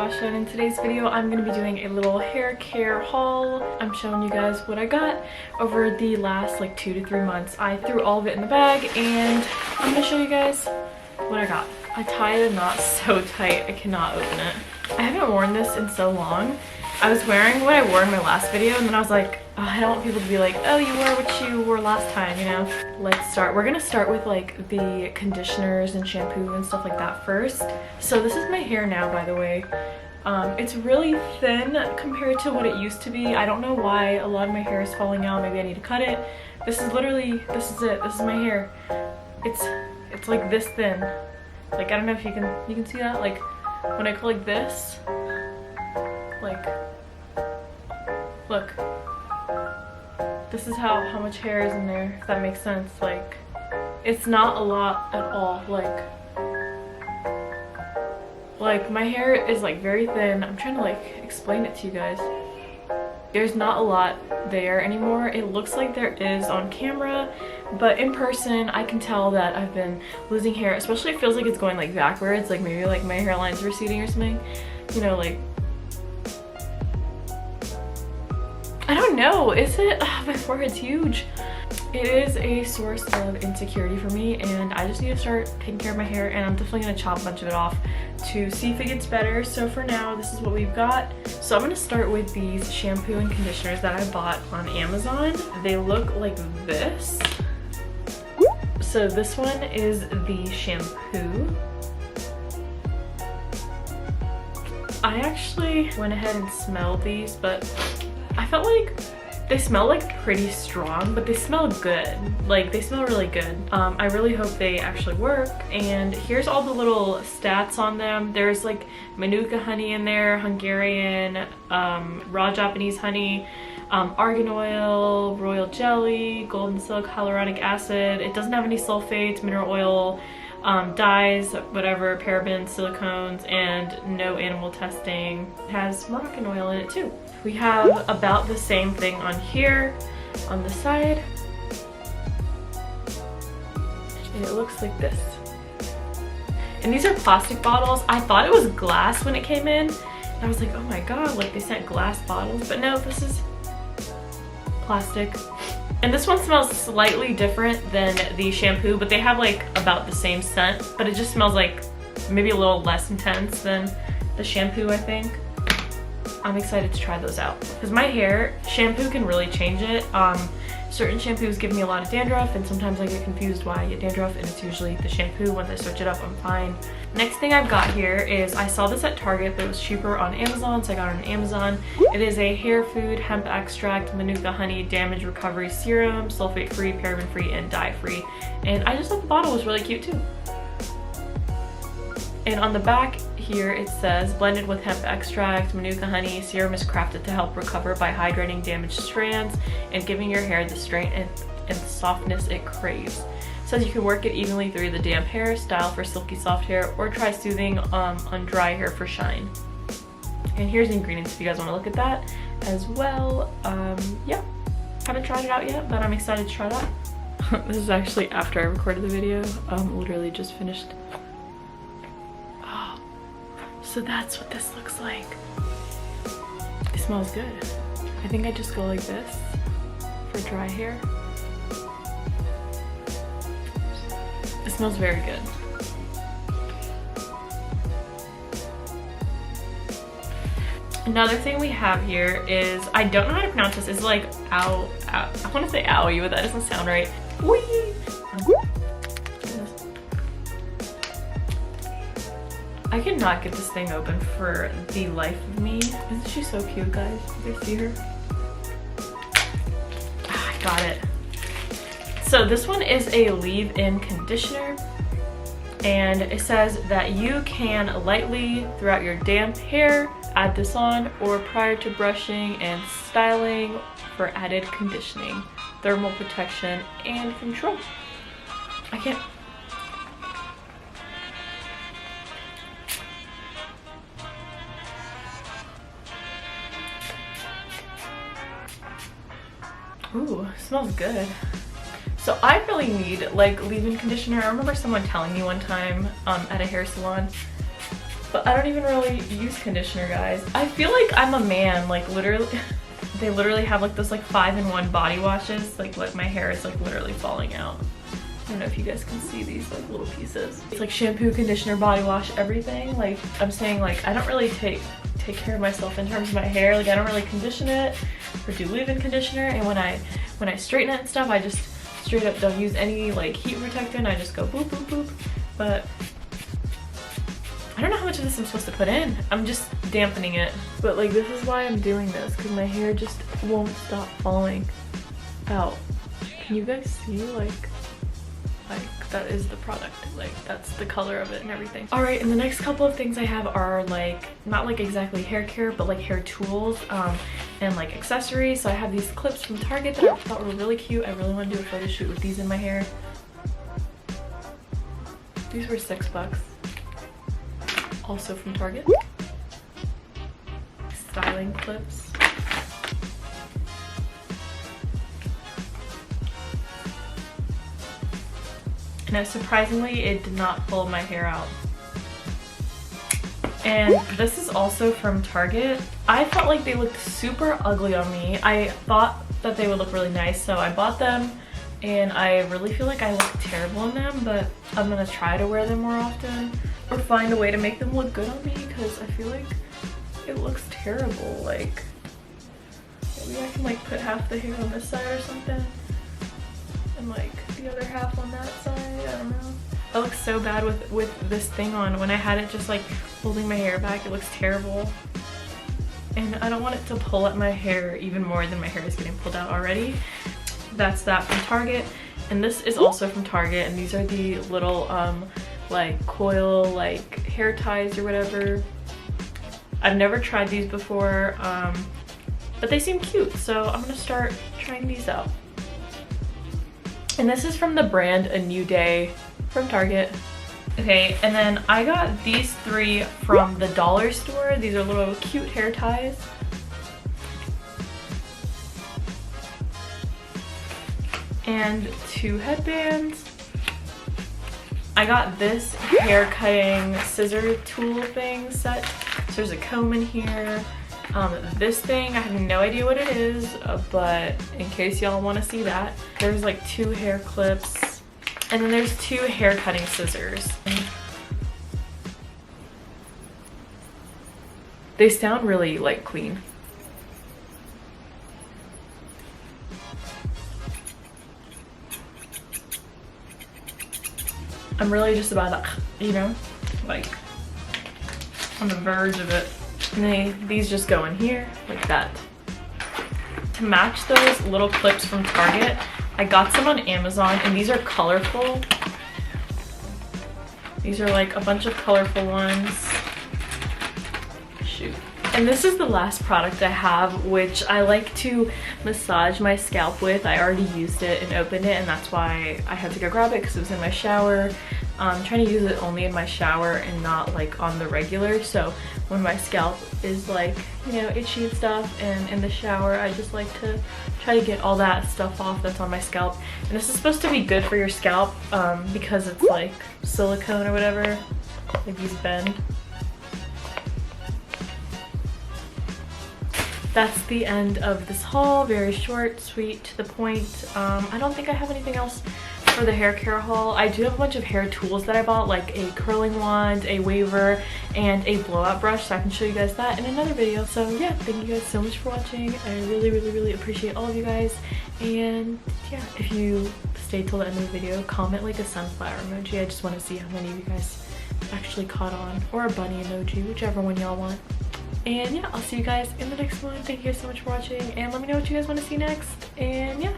Akasha, and in today's video I'm going to be doing a little hair care haul. I'm showing you guys what I got over the last like 2 to 3 months. I threw all of it in the bag and I'm going to show you guys what I got. I tied a knot so tight I cannot open it. I haven't worn this in so long. I was wearing what I wore in my last video and then I was like, oh, I don't want people to be like, oh, you wore what you wore last time, you know? Let's start. We're gonna start with like the conditioners and shampoo and stuff like that first. So this is my hair now, by the way. It's really thin compared to what it used to be. I don't know why a lot of my hair is falling out. Maybe I need to cut it. This is literally, this is it. This is my hair. It's like this thin. Like, I don't know if you can see that. Like, when I go like this, like, look. This is how much hair is in there, if that makes sense. Like, it's not a lot at all. Like my hair is like very thin. I'm trying to like explain it to you guys. There's not a lot there anymore. It looks like there is on camera, but in person I can tell that I've been losing hair, especially it feels like it's going like backwards, like maybe like my hairline's receding or something, you know, like, I don't know, is it? My forehead's huge. It is a source of insecurity for me and I just need to start taking care of my hair, and I'm definitely going to chop a bunch of it off to see if it gets better. So for now, this is what we've got. So I'm going to start with these shampoo and conditioners that I bought on Amazon. They look like this. So this one is the shampoo. I actually went ahead and smelled these, but I felt like they smell like pretty strong, but they smell good. Like, they smell really good. I really hope they actually work. And here's all the little stats on them. There's like Manuka honey in there, Hungarian, raw Japanese honey, argan oil, royal jelly, golden silk, hyaluronic acid. It doesn't have any sulfates, mineral oil, dyes, whatever, parabens, silicones, and no animal testing. It has Moroccan oil in it too. We have about the same thing on here, on the side. And it looks like this. And these are plastic bottles. I thought it was glass when it came in. And I was like, oh my god, like they sent glass bottles. But no, this is plastic. And this one smells slightly different than the shampoo, but they have like about the same scent. But it just smells like maybe a little less intense than the shampoo, I think. I'm excited to try those out because my hair, shampoo can really change it. Certain shampoos give me a lot of dandruff and sometimes I get confused why I get dandruff, and it's usually the shampoo. Once I switch it up, I'm fine. Next thing I've got here is, I saw this at Target but it was cheaper on Amazon, so I got it on Amazon. It is a hair food hemp extract Manuka honey damage recovery serum, sulfate free, paraben free, and dye free. And I just thought the bottle was really cute too. And on the back here it says, blended with hemp extract, Manuka honey, serum is crafted to help recover by hydrating damaged strands and giving your hair the strength and softness it craves. It says you can work it evenly through the damp hair, style for silky soft hair, or try soothing on dry hair for shine. And here's the ingredients if you guys want to look at that as well. Yeah, haven't tried it out yet, but I'm excited to try it out. This is actually after I recorded the video. Literally just finished. So that's what this looks like. It smells good. I think I just go like this for dry hair. It smells very good. Another thing we have here is, I don't know how to pronounce this. It's like ow. I want to say owie, but that doesn't sound right. Whee! I cannot get this thing open for the life of me. Isn't she so cute, guys? You guys see her? I got it. So this one is a leave-in conditioner. And it says that you can lightly, throughout your damp hair, add this on, or prior to brushing and styling for added conditioning, thermal protection, and control. I can't. Ooh, smells good. So I really need like leave-in conditioner. I remember someone telling me one time at a hair salon But I don't even really use conditioner, guys. I feel like I'm a man, like literally. They literally have like this like 5-in-1 body washes. Like my hair is like literally falling out. I don't know if you guys can see these like little pieces. It's like shampoo, conditioner, body wash, everything. Like I'm saying, like I don't really take care of myself in terms of my hair. Like I don't really condition it or do leave-in conditioner. And when I straighten it and stuff, I just straight up don't use any like heat protectant. I just go boop boop boop. But I don't know how much of this I'm supposed to put in. I'm just dampening it. But like this is why I'm doing this, because my hair just won't stop falling out. Can you guys see like that is the product, like that's the color of it and everything. All right, and the next couple of things I have are like not like exactly hair care, but like hair tools and like accessories. So I have these clips from Target that I thought were really cute. I really want to do a photo shoot with these in my hair. These were $6, also from Target. Styling clips. No, surprisingly, it did not pull my hair out. And this is also from Target. I felt like they looked super ugly on me. I thought that they would look really nice, so I bought them, and I really feel like I look terrible in them, but I'm gonna try to wear them more often or find a way to make them look good on me, because I feel like it looks terrible. Like maybe I can like put half the hair on this side or something and like the other half on that side. I don't know. That looks so bad with this thing on. When I had it just like holding my hair back, it looks terrible. And I don't want it to pull at my hair even more than my hair is getting pulled out already. That's that from Target. And this is also from Target, and these are the little like coil like hair ties or whatever. I've never tried these before, but they seem cute, so I'm gonna start trying these out. And this is from the brand A New Day from Target. Okay, and then I got these 3 from the dollar store. These are little cute hair ties. And 2 headbands. I got this hair cutting scissor tool thing set. So there's a comb in here. This thing, I have no idea what it is, but in case y'all want to see that, there's like 2 hair clips, and then there's 2 hair cutting scissors. They sound really like clean. I'm really just about to, you know, like on the verge of it. And these just go in here like that. To match those little clips from Target, I got some on Amazon, and these are colorful. These are like a bunch of colorful ones. Shoot. And this is the last product I have, which I like to massage my scalp with. I already used it and opened it, and that's why I had to go grab it, because it was in my shower. I'm trying to use it only in my shower and not like on the regular. So when my scalp is like, you know, itchy and stuff, and in the shower, I just like to try to get all that stuff off that's on my scalp. And this is supposed to be good for your scalp because it's like silicone or whatever. Like these bend. That's the end of this haul. Very short, sweet, to the point. I don't think I have anything else for the hair care haul. I do have a bunch of hair tools that I bought, like a curling wand, a waver, and a blowout brush, so I can show you guys that in another video. So yeah, thank you guys so much for watching. I really appreciate all of you guys. And yeah, if you stayed till the end of the video, comment like a sunflower emoji. I just want to see how many of you guys actually caught on, or a bunny emoji, whichever one y'all want. And yeah, I'll see you guys in the next one. Thank you guys so much for watching, and let me know what you guys want to see next. And yeah.